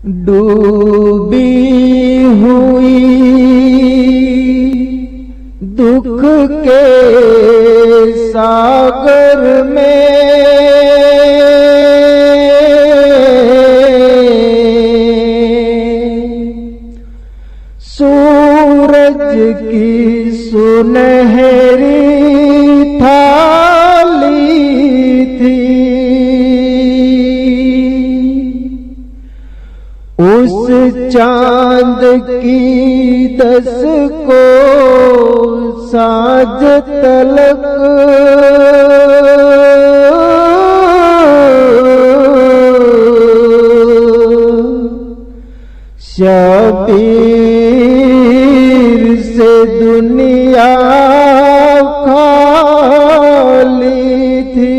डूबी हुई दुख के सागर में सूरज की सुनहरी थाली थी। उस चांद की दस को साँझ तलक शबीर से दुनिया खाली थी।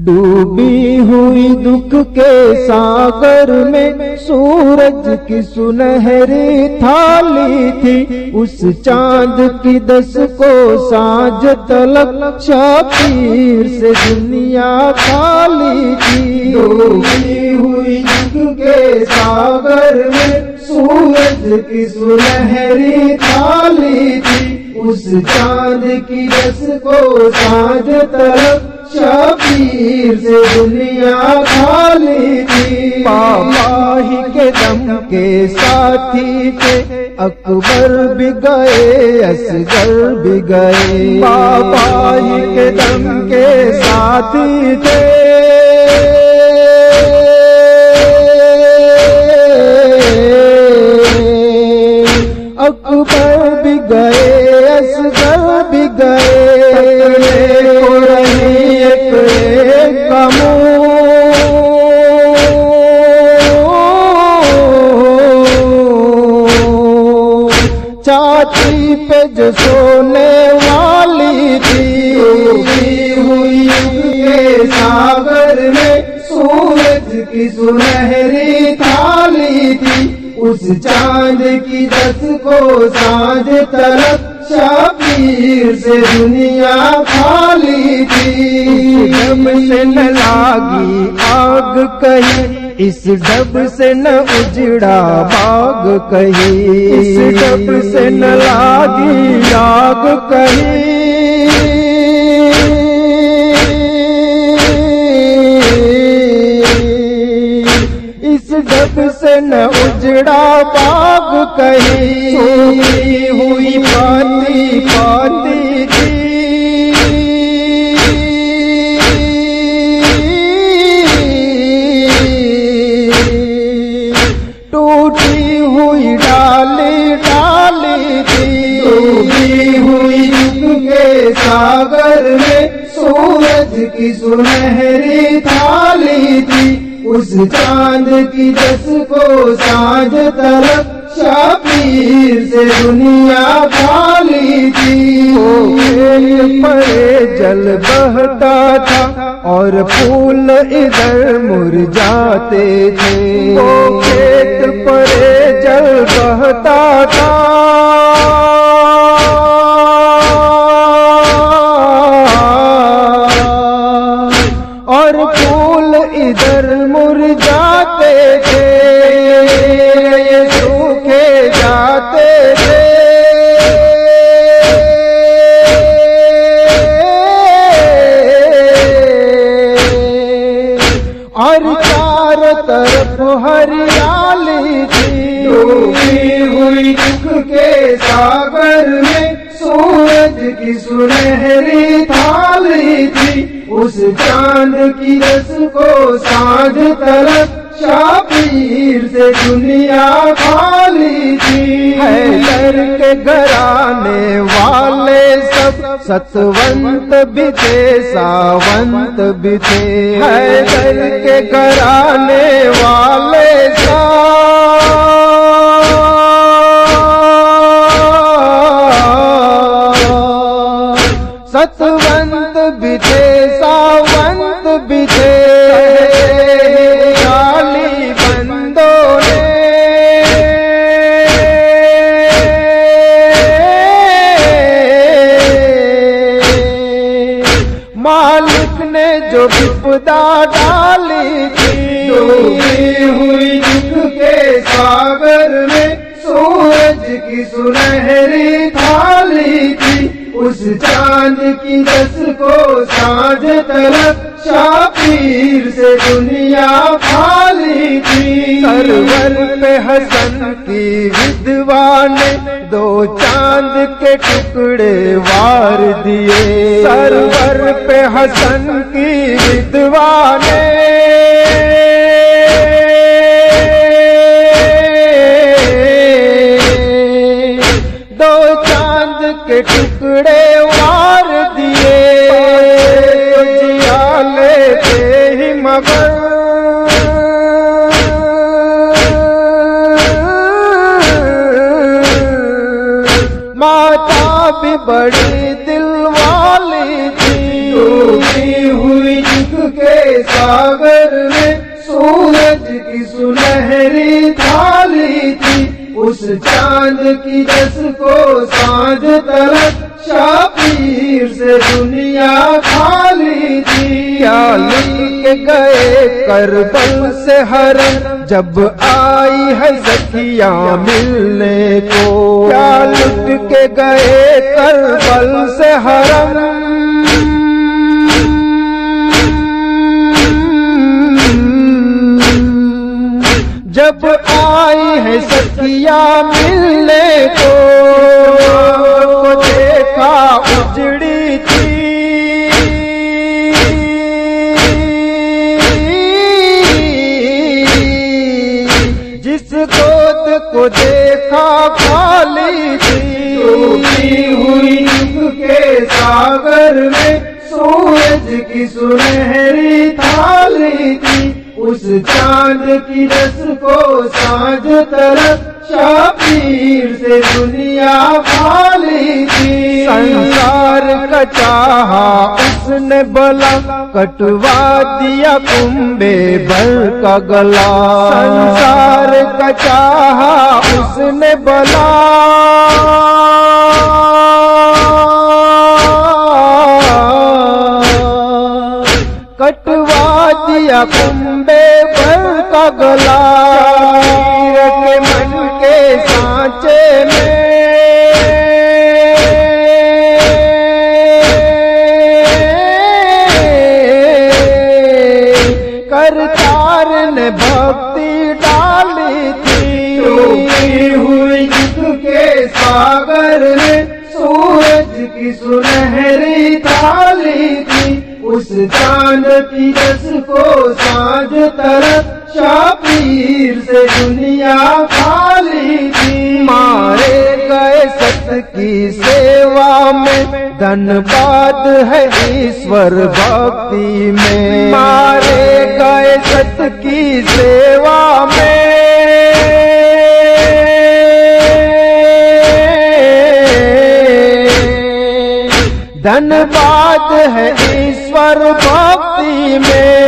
डूबी हुई दुख के सागर में सूरज की सुनहरी थाली थी। उस चांद की दस को साँझ तलक शबीर से दुनिया खाली थी। डूबी हुई दुख के सागर में सूरज की सुनहरी थाली थी। उस चांद की दस को साँझ तलक शबीर से दुनिया खाली थी। बाबा ही के दम के साथी थे, अकबर भी गए असगर भी गए। बाबा ही के दम के साथी थे, अकबर भी गए असगर भी गए। छाती पे जो सोने वाली थी। डूबी हुई के सागर में सूरज की सुनहरी थाली थी। उस चांद की दस को साँझ तलक शबीर से दुनिया खाली थी। डब से न लागी आग कहीं, इस डब से न उजड़ा बाग कहीं। इस डब से न लागी आग कहीं, इस डब से न उजड़ा बाग कहीं। सोई हुई पाती पाती थी, टूटी हुई डाली डाली थी। डूबी हुई दुख के सागर में सूरज की सुनहरी थाली थी। उस चांद की दस को साँझ तलक शबीर से दुनिया खाली थी। खेत परे जल बहता था और फूल इधर मुरझाते थे। वो खेत परे जल बहता था, और फूल इधर मुरझाते थे। ये सूखे जाते थे, और चारों तरफ हरियाली थी। डूबी हुई दुख के सागर में सूरज की सुनहरी थाली थी। उस चांद की दस को साँझ तलक शबीर से दुनिया खाली थी। हैदर के घराने वाले सब सतवंत भी थे सावंत भी थे। हैदर के घराने वाले सतवंत भी थे सावंत भी थे। डाली बंदों ने मालिक ने जो विपदा डाली डूबी हुई दुख के सागर में सूरज की सुनहरी थाली थी, उस चांद की रस को साँझ तलक शापीर से दुनिया खाली थी। सरवर पे हसन की विधवा ने दो चांद के टुकड़े वार दिए। सरवर पे हसन की विधवा ने दो चांद के टुकड़े वार दिए। जिया लेते ही मगर माता भी बड़ी दिल वाली थी। डूबी हुई दुख के सागर में सूरज की सुनहरी थाली थी, उस चांद की रस को साँझ तलक शापीर से दुनिया खाली थी। क्या लुट के गए करबल से हरम, जब आई है सखियां मिलने को। क्या लुट के गए करबल से हरम, जब आई है सखियां मिलने को। देखा उजड़ी थी जिस गोद को देखा खाली थी। डूबी हुई दुख के सागर में सूरज की सुनहरी थाली थी, उस चांद की रस को साँझ तरफ शापीर से दुनिया खाली थी। संसार का चाहा उसने भला, कटवा दिया कुंबे भर का गला। संसार का चाहा उसने भला, कटवा दिया कुंबे भर का गला। के मन के सांचे में करतार ने भक्ति डाली थी। डूबी हुई दुख के सागर में सूरज की सुनहरी थाली थी, उस चांद की रस को साँझ तरफ शापीर से दुनिया खाली थी। मारे गए सत की सेवा में, धन्यवाद है ईश्वर भक्ति में। मारे गए सत की सेवा में, धन्यवाद है ईश्वर भक्ति में।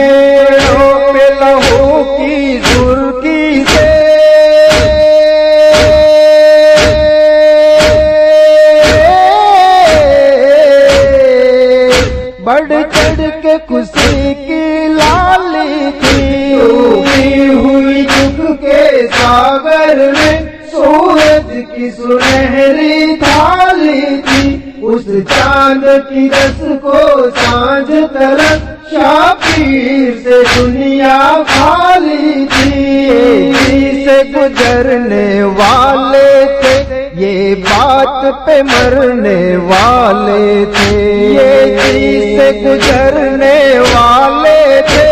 पे लहू की सुर्खी से बढ़ चढ़ के खुशी की लाली थी। डूबी हुई दुख के सागर में सूरज की सुनहरी थाली थी, उस चांद की रस को साँझ तरफ शापीर से दुनिया खाली थी। से गुजरने वाले थे, ये बात पे मरने वाले थे। ये से गुजरने वाले थे,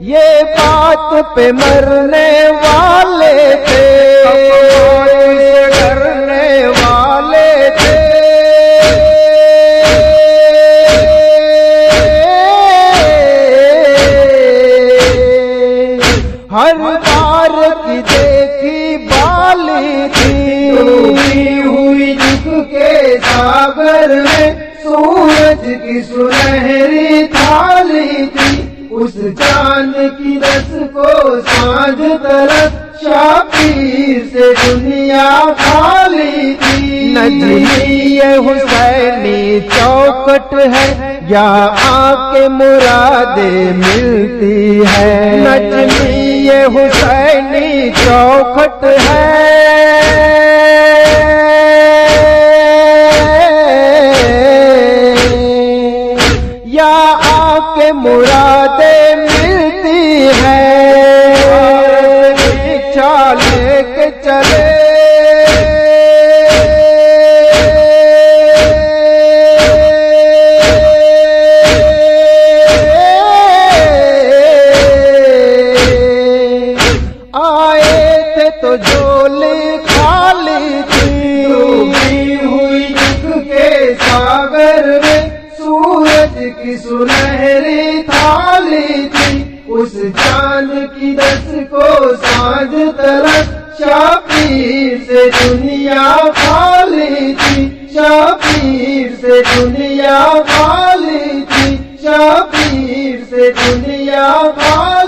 ये बात पे मरने वाले थे। डरने वाले थे, हर बार की देखी बाली थी। डूबी हुई दुख के सागर में सूरज की सुनहरी थाली थी, उस चांद की रस को साँझ तरफ शापीर से दुनिया खाली थी। नजमी ये हुसैनी चौखट है, या आके मुरादे मिलती है। नजमी ये हुसैनी चौखट है, या आके मुरादे मिलती है। इच्छा लेके चले तो झोली खाली थी, डूबी हुई दुख के सागर में सूरज की सुनहरी थाली थी। उस चांद की दस को सांझ तरफ शाबीर से दुनिया खाली थी, शाबीर से दुनिया खाली थी, शाबीर से दुनिया खाली